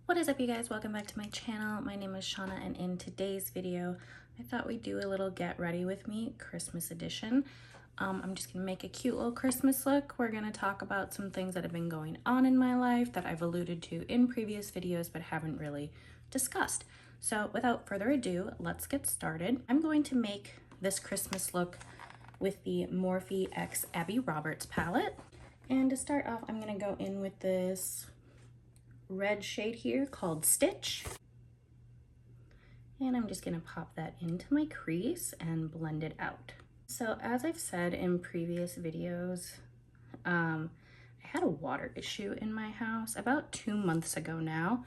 What is up, you guys? Welcome back to my channel. My name is Shauna, and in today's video I thought we'd do a little get ready with me Christmas edition. I'm just gonna make a cute little Christmas look. We're gonna talk about some things that have been going on in my life that I've alluded to in previous videos but haven't really discussed. So without further ado, let's get started. I'm going to make this Christmas look with the Morphe X Abby Roberts palette. And to start off, I'm gonna go in with this red shade here called Stitch. And I'm just gonna pop that into my crease and blend it out. So as I've said in previous videos, I had a water issue in my house about 2 months ago now,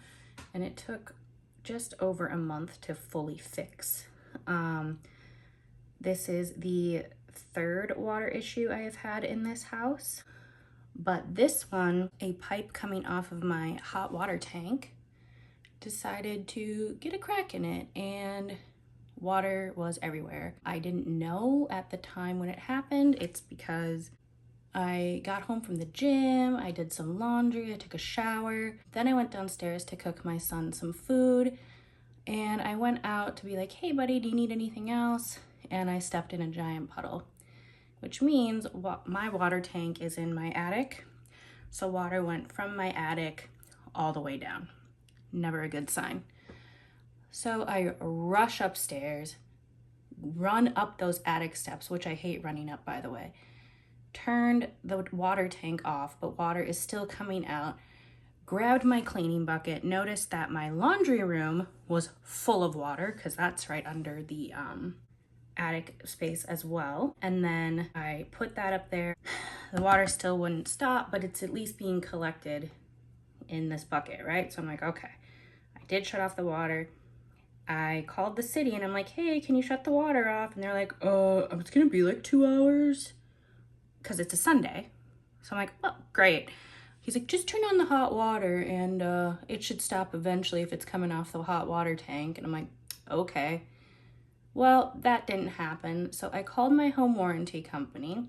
and it took just over a month to fully fix. This is the third water issue I have had in this house. But this one, a pipe coming off of my hot water tank, decided to get a crack in it and water was everywhere. I didn't know at the time when it happened. It's because I got home from the gym, I did some laundry, I took a shower. Then I went downstairs to cook my son some food, and I went out to be like, hey buddy, do you need anything else? And I stepped in a giant puddle, which means my water tank is in my attic. So water went from my attic all the way down. Never a good sign. So I rush upstairs, run up those attic steps, which I hate running up, by the way, turned the water tank off, but water is still coming out, grabbed my cleaning bucket, noticed that my laundry room was full of water because that's right under the attic space as well. And then I put that up there. The water still wouldn't stop, but it's at least being collected in this bucket, right? So I'm like, okay, I did shut off the water. I called the city and I'm like, hey, can you shut the water off? And they're like, it's gonna be like 2 hours because it's a Sunday. So I'm like, oh, great. He's like, just turn on the hot water and it should stop eventually if it's coming off the hot water tank. And I'm like, okay. Well, that didn't happen. So I called my home warranty company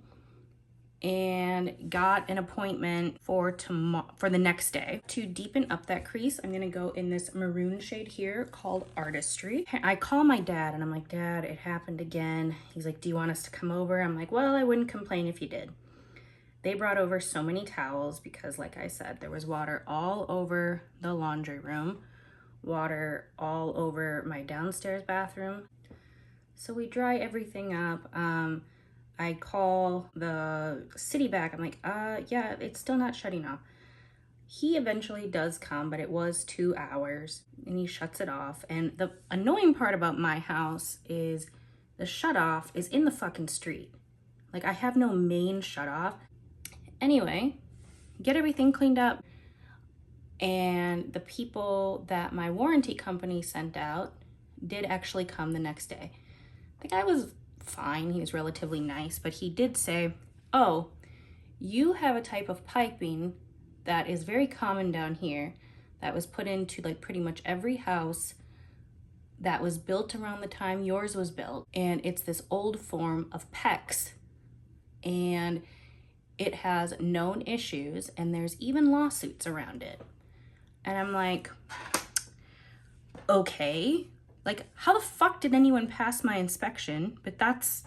and got an appointment for the next day. To deepen up that crease, I'm gonna go in this maroon shade here called Artistry. I call my dad and I'm like, Dad, it happened again. He's like, do you want us to come over? I'm like, well, I wouldn't complain if you did. They brought over so many towels because, like I said, there was water all over the laundry room, water all over my downstairs bathroom. So we dry everything up. I call the city back. I'm like, yeah, it's still not shutting off. He eventually does come, but it was 2 hours and he shuts it off. And the annoying part about my house is the shut off is in the fucking street. Like, I have no main shut off. Anyway, get everything cleaned up. And the people that my warranty company sent out did actually come the next day. The guy was fine, he was relatively nice, but he did say, oh, you have a type of piping that is very common down here that was put into like pretty much every house that was built around the time yours was built. And it's this old form of PEX. And it has known issues and there's even lawsuits around it. And I'm like, okay. Like, how the fuck did anyone pass my inspection? But that's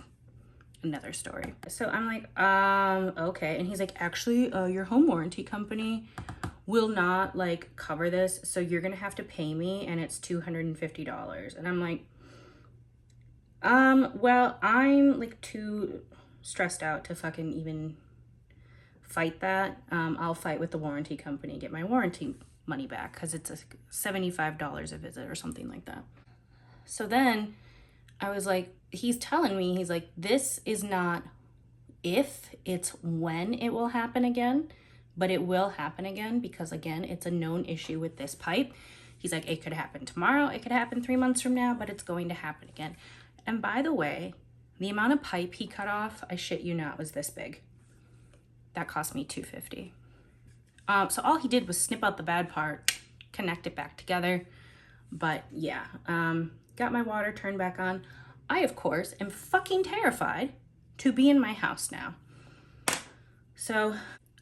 another story. So I'm like, okay. And he's like, actually, your home warranty company will not like cover this. So you're gonna have to pay me and it's $250. And I'm like, well, I'm like too stressed out to fucking even fight that. I'll fight with the warranty company, get my warranty money back because it's a $75 a visit or something like that. So then I was like, he's telling me, he's like, this is not if, it's when it will happen again, but it will happen again because, again, it's a known issue with this pipe. He's like, it could happen tomorrow, it could happen 3 months from now, but it's going to happen again. And by the way, the amount of pipe he cut off, I shit you not, was this big. That cost me $250. So all he did was snip out the bad part, connect it back together. But yeah, got my water turned back on. I, of course, am fucking terrified to be in my house now. So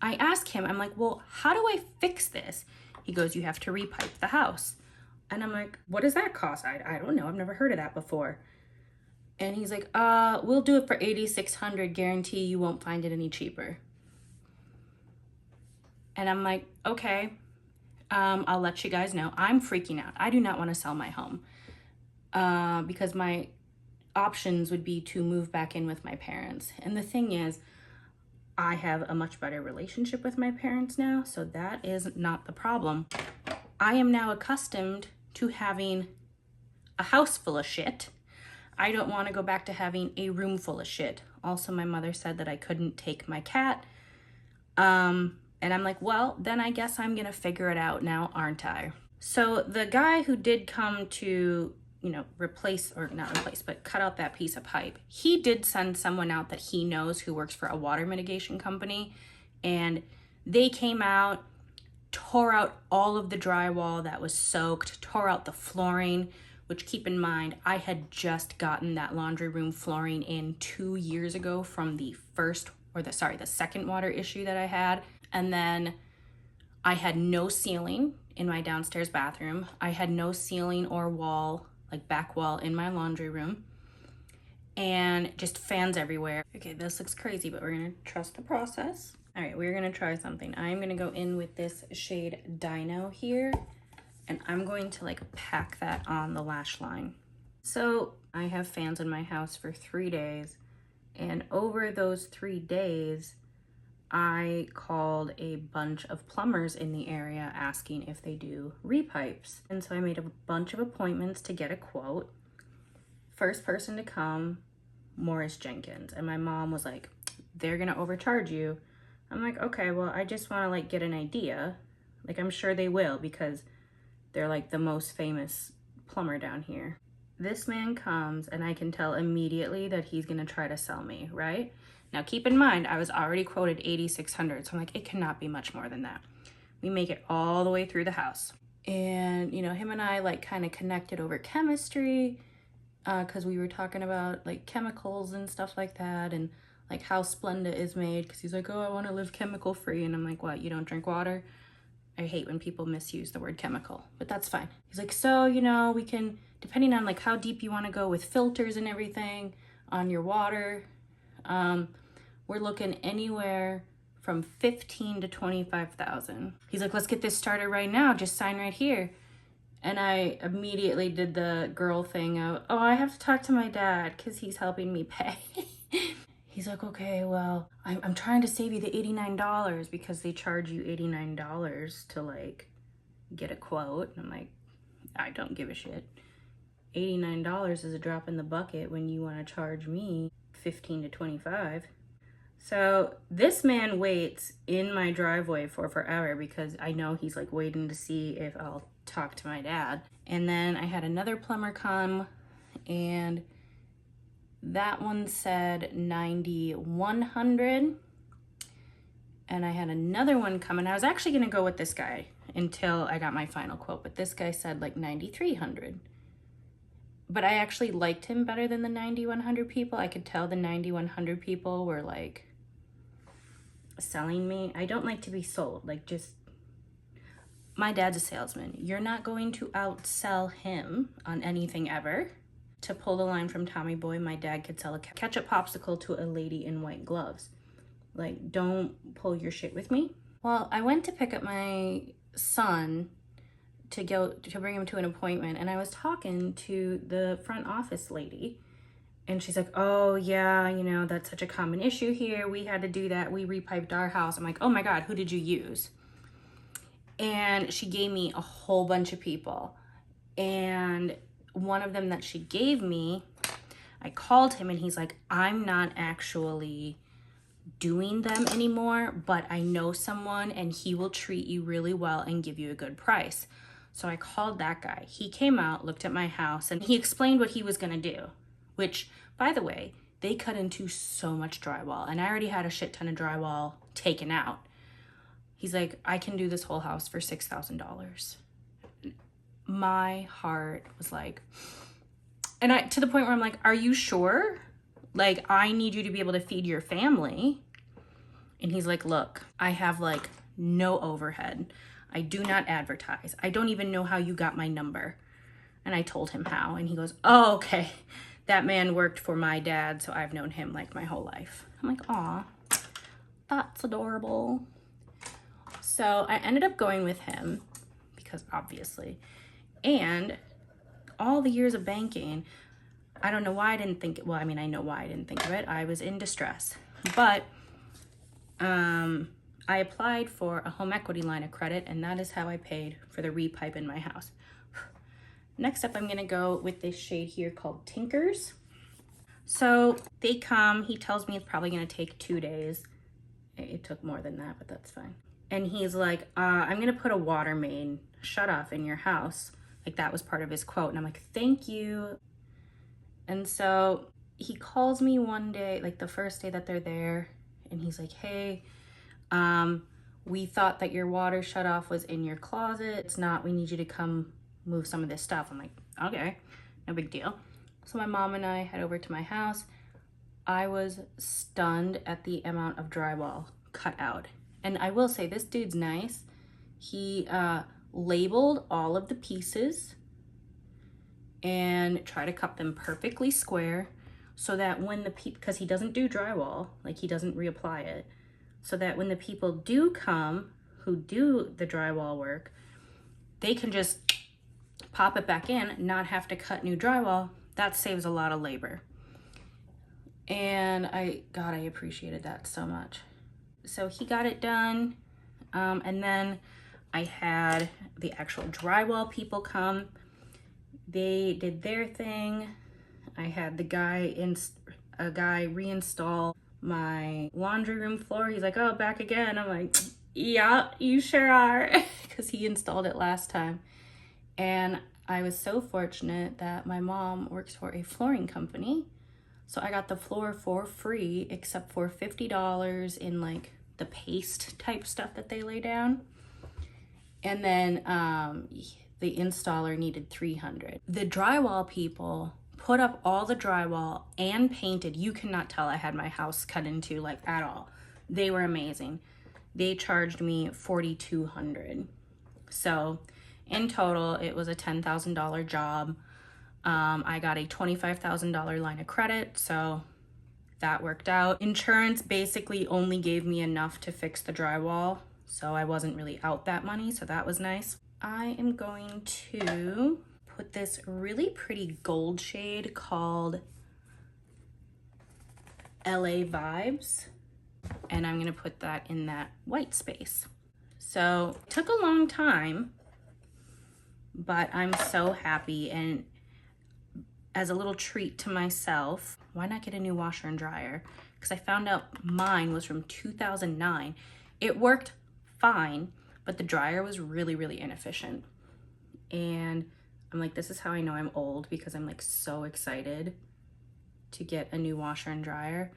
I asked him, I'm like, well, how do I fix this? He goes, you have to repipe the house. And I'm like, what does that cost? I don't know. I've never heard of that before. And he's like, we'll do it for $8,600. Guarantee you won't find it any cheaper. And I'm like, okay, I'll let you guys know. I'm freaking out. I do not want to sell my home because my options would be to move back in with my parents. And the thing is, I have a much better relationship with my parents now, so that is not the problem. I am now accustomed to having a house full of shit. I don't want to go back to having a room full of shit. Also, my mother said that I couldn't take my cat. And I'm like, well, then I guess I'm going to figure it out now, aren't I? So the guy who did come to, replace, or not replace, but cut out that piece of pipe, he did send someone out that he knows who works for a water mitigation company. And they came out, tore out all of the drywall that was soaked, tore out the flooring, which, keep in mind, I had just gotten that laundry room flooring in 2 years ago from the second water issue that I had. And then I had no ceiling in my downstairs bathroom. I had no ceiling or wall, like back wall, in my laundry room. And just fans everywhere. Okay, this looks crazy, but we're gonna trust the process. All right, we're gonna try something. I'm gonna go in with this shade Dino here, and I'm going to pack that on the lash line. So I have fans in my house for 3 days, and over those 3 days, I called a bunch of plumbers in the area asking if they do repipes. And so I made a bunch of appointments to get a quote. First person to come, Morris Jenkins. And my mom was like, they're gonna overcharge you. I'm like, okay, well, I just wanna get an idea. I'm sure they will, because they're the most famous plumber down here. This man comes and I can tell immediately that he's gonna try to sell me, right? Now, keep in mind, I was already quoted $8,600, so I'm like, it cannot be much more than that. We make it all the way through the house. And, him and I, kind of connected over chemistry, because we were talking about, chemicals and stuff like that, and, how Splenda is made, because he's like, oh, I want to live chemical-free, and I'm like, what, you don't drink water? I hate when people misuse the word chemical, but that's fine. He's like, so, we can, depending on, how deep you want to go with filters and everything on your water, we're looking anywhere from 15 to 25,000. He's like, let's get this started right now. Just sign right here. And I immediately did the girl thing of, oh, I have to talk to my dad because he's helping me pay. He's like, okay, well, I'm trying to save you the $89 because they charge you $89 to get a quote. And I'm like, I don't give a shit. $89 is a drop in the bucket when you want to charge me 15 to 25. So this man waits in my driveway for forever because I know he's waiting to see if I'll talk to my dad. And then I had another plumber come, and that one said $9,100. And I had another one come, and I was actually gonna go with this guy until I got my final quote, but this guy said $9,300. But I actually liked him better than the 9,100 people. I could tell the 9,100 people were selling me. I don't like to be sold. My dad's a salesman. You're not going to outsell him on anything ever. To pull the line from Tommy Boy, my dad could sell a ketchup popsicle to a lady in white gloves. Don't pull your shit with me. Well, I went to pick up my son to bring him to an appointment, and I was talking to the front office lady, and she's like, oh yeah, that's such a common issue here. We had to do that. We repiped our house. I'm like, oh my God, who did you use? And she gave me a whole bunch of people. And one of them that she gave me, I called him and he's like, I'm not actually doing them anymore, but I know someone and he will treat you really well and give you a good price. So I called that guy. He came out, looked at my house, and he explained what he was gonna do, which, by the way, they cut into so much drywall, and I already had a shit ton of drywall taken out. He's like, I can do this whole house for $6,000. My heart was and to the point where I'm like, are you sure? I need you to be able to feed your family. And he's like, look, I have no overhead. I do not advertise. I don't even know how you got my number. And I told him how, and he goes, oh, okay. That man worked for my dad, so I've known him like my whole life. I'm like, aw, that's adorable. So I ended up going with him because obviously, and all the years of banking, I don't know why I didn't think, well, I mean, I know why I didn't think of it. I was in distress, but I applied for a home equity line of credit, and that is how I paid for the repipe in my house. Next up, I'm gonna go with this shade here called Tinkers. So they come, he tells me it's probably gonna take 2 days. It took more than that, but that's fine. And he's like, I'm gonna put a water main shut off in your house. Like that was part of his quote. And I'm like, thank you. And so he calls me one day, like the first day that they're there, and he's like, hey, we thought that your water shut off was in your closet. It's not, we need you to come move some of this stuff. I'm like, okay, no big deal. So my mom and I head over to my house. I was stunned at the amount of drywall cut out. And I will say, this dude's nice. He labeled all of the pieces and tried to cut them perfectly square so that when the people, because he doesn't do drywall, like he doesn't reapply it, so that when the people do come who do the drywall work, they can just pop it back in, not have to cut new drywall. That saves a lot of labor. And God, I appreciated that so much. So he got it done. And then I had the actual drywall people come. They did their thing. I had a guy reinstall my laundry room floor. He's like, oh, back again. I'm like, yeah, you sure are. Because he installed it last time. And I was so fortunate that my mom works for a flooring company. So I got the floor for free, except for $50 in like the paste type stuff that they lay down. And then the installer needed $300. The drywall people put up all the drywall and painted. You cannot tell I had my house cut into like at all. They were amazing. They charged me $4,200. So in total, it was a $10,000 job. I got a $25,000 line of credit, so that worked out. Insurance basically only gave me enough to fix the drywall, so I wasn't really out that money, so that was nice. I am going to put this really pretty gold shade called LA Vibes, and I'm gonna put that in that white space. So it took a long time, but I'm so happy. And as a little treat to myself, why not get a new washer and dryer? Because I found out mine was from 2009. It worked fine, but the dryer was really, really inefficient. And I'm like, this is how I know I'm old, because I'm like so excited to get a new washer and dryer.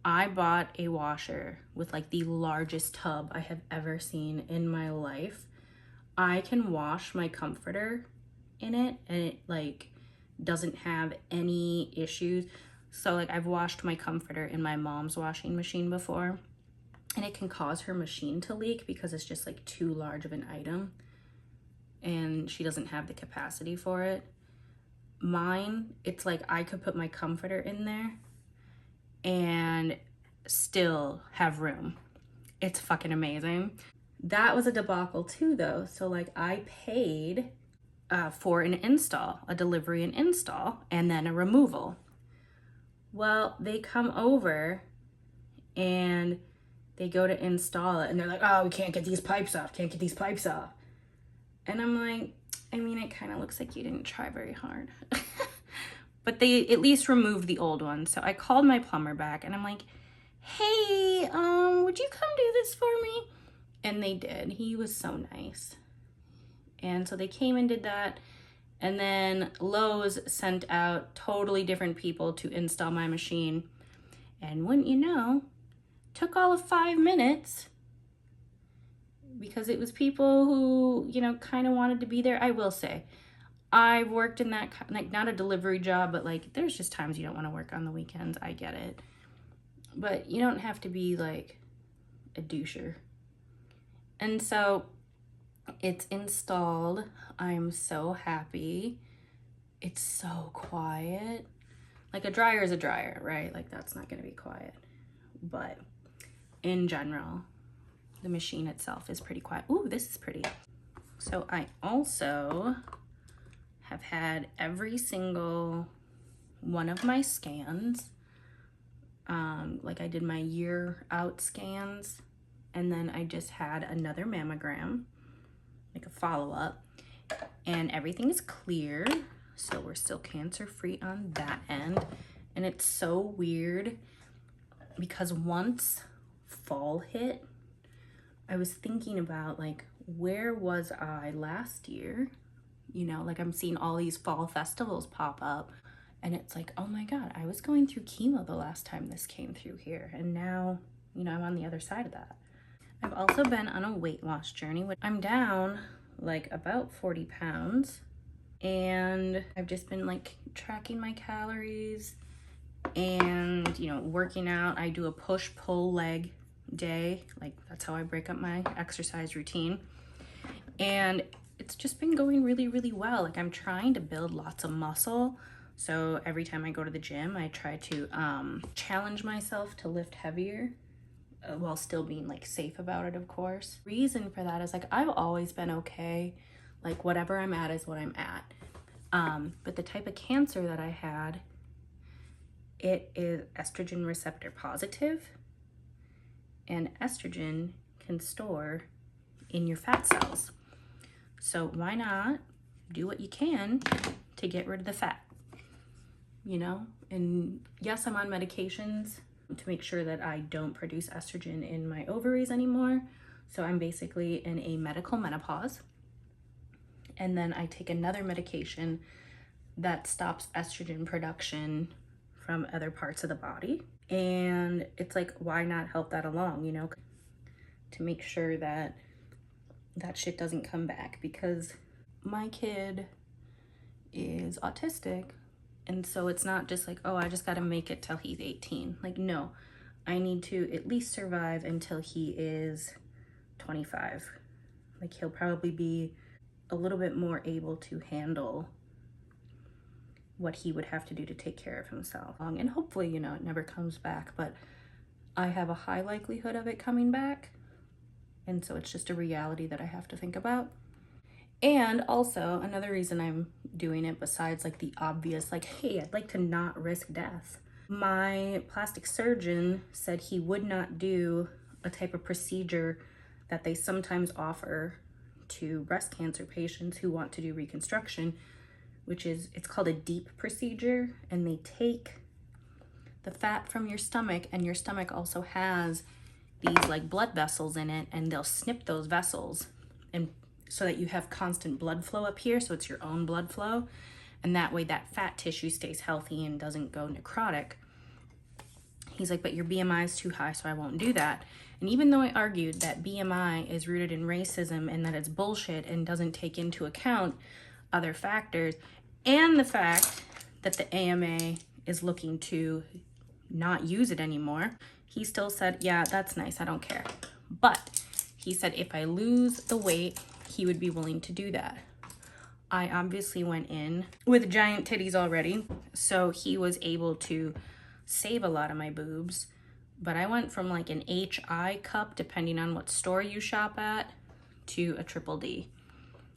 I bought a washer with like the largest tub I have ever seen in my life. I can wash my comforter in it, and it like doesn't have any issues. So like I've washed my comforter in my mom's washing machine before, and it can cause her machine to leak because it's just like too large of an item and she doesn't have the capacity for it. Mine, it's like I could put my comforter in there and still have room. It's fucking amazing. That was a debacle too though. So like I paid for an install, a delivery and install, and then a removal. Well, they come over and they go to install it and they're like, oh, we can't get these pipes off, can't get these pipes off. And I'm like, I mean, it kind of looks like you didn't try very hard. But they at least removed the old one. So I called my plumber back and I'm like, hey, would you come do this for me? And they did. He was so nice. And so they came and did that. And then Lowe's sent out totally different people to install my machine. And wouldn't you know, took all of 5 minutes, because it was people who, you know, kind of wanted to be there. I will say, I've worked in that, like not a delivery job, but like there's just times you don't want to work on the weekends. I get it. But you don't have to be like a doucher. And so It's installed. I'm so happy. It's so quiet. Like a dryer is a dryer, right? Like that's not gonna be quiet. But in general, the machine itself is pretty quiet. Ooh, this is pretty. So I also have had every single one of my scans. Like I did my year out scans, and then I just had another mammogram, like a follow-up, and everything is clear. So we're still cancer-free on that end. And it's so weird because once fall hit, I was thinking about like, where was I last year? You know, like I'm seeing all these fall festivals pop up, and it's like, oh my God, I was going through chemo the last time this came through here. And now, you know, I'm on the other side of that. I've also been on a weight loss journey. I'm down like about 40 pounds, and I've just been like tracking my calories and, you know, working out. I do a push-pull leg day. Like that's how I break up my exercise routine. And it's just been going really, really well. Like I'm trying to build lots of muscle. So every time I go to the gym, I try to challenge myself to lift heavier while still being like safe about it, of course. Reason for that is like I've always been okay. Like whatever I'm at is what I'm at. But the type of cancer that I had, it is estrogen receptor positive, and estrogen can store in your fat cells. So why not do what you can to get rid of the fat, you know? And yes, I'm on medications to make sure that I don't produce estrogen in my ovaries anymore. So I'm basically in a medical menopause. And then I take another medication that stops estrogen production from other parts of the body. And it's like, why not help that along, you know, to make sure that that shit doesn't come back, because my kid is autistic. And so it's not just like, oh, I just got to make it till he's 18. Like, no, I need to at least survive until he is 25. Like he'll probably be a little bit more able to handle what he would have to do to take care of himself. And hopefully, you know, it never comes back, but I have a high likelihood of it coming back. And so it's just a reality that I have to think about. And also another reason I'm doing it, besides like the obvious, like, hey, I'd like to not risk death. My plastic surgeon said he would not do a type of procedure that they sometimes offer to breast cancer patients who want to do reconstruction, which is, it's called a deep procedure, and they take the fat from your stomach, and your stomach also has these like blood vessels in it, and they'll snip those vessels and so that you have constant blood flow up here, so it's your own blood flow, and that way that fat tissue stays healthy and doesn't go necrotic. He's like, but your BMI is too high, so I won't do that. And even though I argued that BMI is rooted in racism and that it's bullshit and doesn't take into account other factors, and the fact that the AMA is looking to not use it anymore, he still said, yeah, that's nice, I don't care. But he said if I lose the weight, he would be willing to do that. I obviously went in with giant titties already, so he was able to save a lot of my boobs. But I went from like an HI cup, depending on what store you shop at, to a triple D.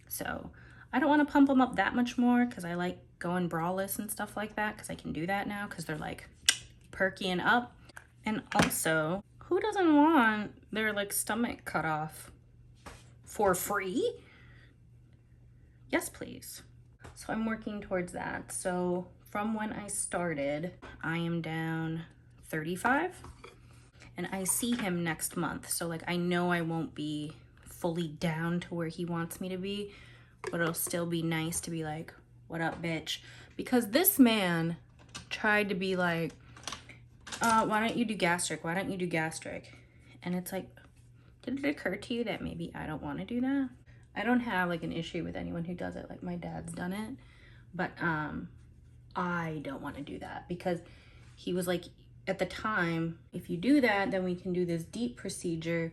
So I don't want to pump them up that much more because I like going braless and stuff like that, because I can do that now because they're like perky and up. And also, who doesn't want their like stomach cut off for free? Yes, please. So I'm working towards that. So from when I started, I am down 35, and I see him next month. So like, I know I won't be fully down to where he wants me to be, but it'll still be nice to be like, what up, bitch? Because this man tried to be like, why don't you do gastric? Why don't you do gastric? And it's like, did it occur to you that maybe I don't want to do that? I don't have like an issue with anyone who does it. Like my dad's done it, but I don't want to do that, because he was like, at the time, if you do that, then we can do this deep procedure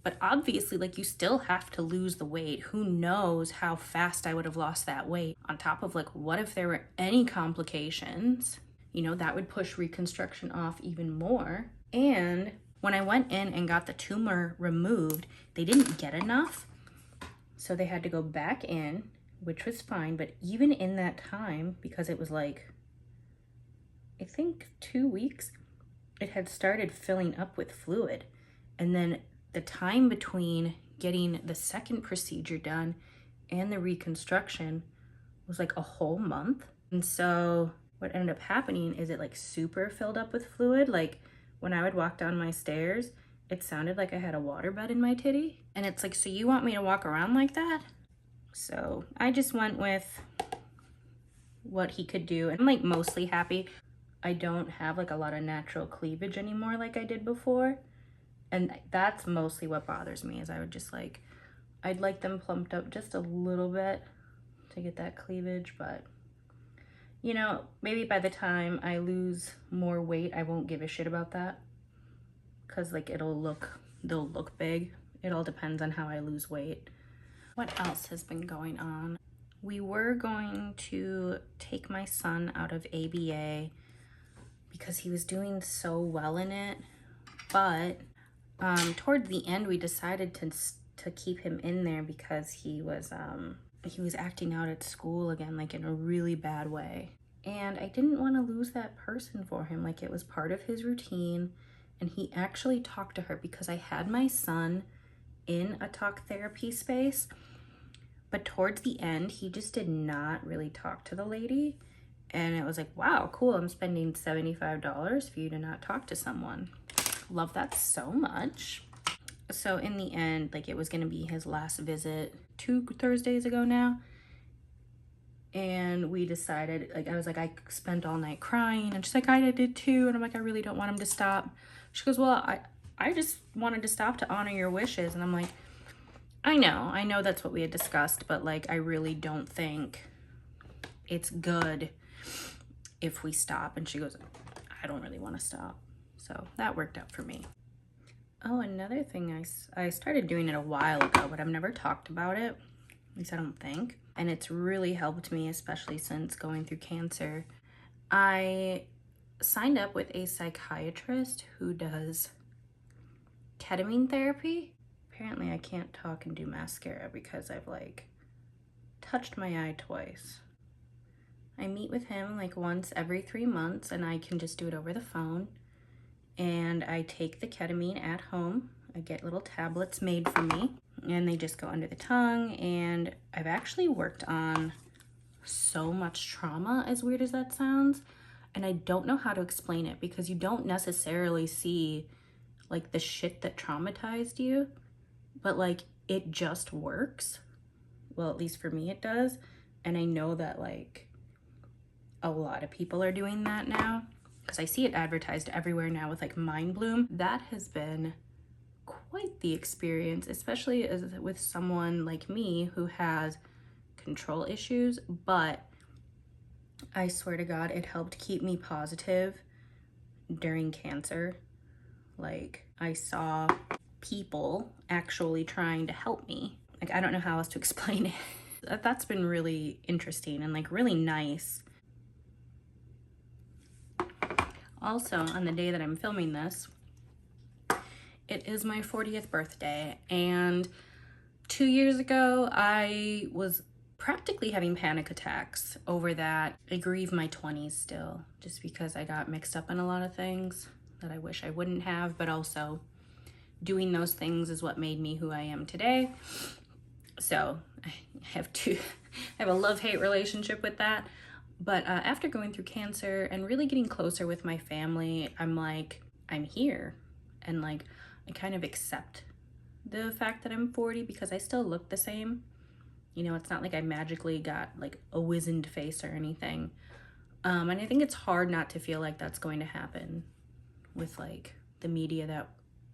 But obviously, like, you still have to lose the weight. Who knows how fast I would have lost that weight? On top of, like, what if there were any complications? You know, that would push reconstruction off even more. And when I went in and got the tumor removed, they didn't get enough. So they had to go back in, which was fine. But even in that time, because it was like, I think 2 weeks, it had started filling up with fluid. And then the time between getting the second procedure done and the reconstruction was like a whole month. And so what ended up happening is it like super filled up with fluid. Like when I would walk down my stairs, it sounded like I had a waterbed in my titty. And it's like, so you want me to walk around like that? So I just went with what he could do. I'm like mostly happy. I don't have like a lot of natural cleavage anymore like I did before. And that's mostly what bothers me, is I would just like, I'd like them plumped up just a little bit to get that cleavage. But you know, maybe by the time I lose more weight, I won't give a shit about that, because like they'll look big. It all depends on how I lose weight. What else has been going on? We were going to take my son out of ABA because he was doing so well in it, but toward the end we decided to keep him in there because he was acting out at school again, like in a really bad way. And I didn't want to lose that person for him. Like, it was part of his routine, and he actually talked to her because I had my son in a talk therapy space, but towards the end he just did not really talk to the lady. And it was like, wow, cool, I'm spending $75 for you to not talk to someone. Love that so much. So in the end, like, it was gonna be his last visit 2 Thursdays ago now. And we decided, like, I was like, I spent all night crying. And she's like, I did too. And I'm like, I really don't want him to stop. She goes, well, I just wanted to stop to honor your wishes. And I'm like, I know that's what we had discussed, but like, I really don't think it's good if we stop. And she goes, I don't really want to stop. So that worked out for me. Oh, another thing, I started doing it a while ago, but I've never talked about it. At least I don't think. And it's really helped me, especially since going through cancer. I signed up with a psychiatrist who does ketamine therapy. Apparently I can't talk and do mascara because I've like touched my eye twice. I meet with him like once every 3 months, and I can just do it over the phone. And I take the ketamine at home. I get little tablets made for me, and they just go under the tongue. And I've actually worked on so much trauma, as weird as that sounds. And I don't know how to explain it, because you don't necessarily see like the shit that traumatized you, but like it just works. Well, at least for me it does. And I know that like a lot of people are doing that now, because I see it advertised everywhere now with like Mind Bloom. That has been quite the experience, especially as with someone like me who has control issues. But I swear to God, it helped keep me positive during cancer. Like, I saw people actually trying to help me. Like, I don't know how else to explain it. That's been really interesting and like really nice. Also, on the day that I'm filming this, it is my 40th birthday, and 2 years ago, I was practically having panic attacks over that. I grieve my 20s still, just because I got mixed up in a lot of things that I wish I wouldn't have, but also doing those things is what made me who I am today. So I have a love-hate relationship with that. But after going through cancer and really getting closer with my family, I'm like, I'm here. And like, I kind of accept the fact that I'm 40 because I still look the same. You know, it's not like I magically got like a wizened face or anything. And I think it's hard not to feel like that's going to happen with like the media that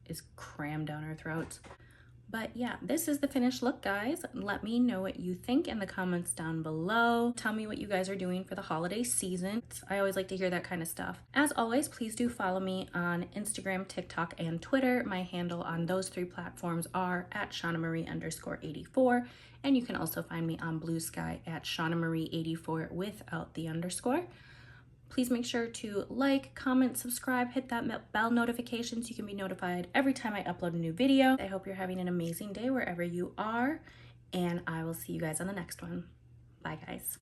is crammed down our throats. But yeah, this is the finished look, guys. Let me know what you think in the comments down below. Tell me what you guys are doing for the holiday season. I always like to hear that kind of stuff. As always, please do follow me on Instagram, TikTok, and Twitter. My handle on those 3 platforms are at ShaunaMarie_84. And you can also find me on Bluesky at ShaunaMarie84 without the underscore. Please make sure to like, comment, subscribe, hit that bell notification so you can be notified every time I upload a new video. I hope you're having an amazing day wherever you are, and I will see you guys on the next one. Bye, guys.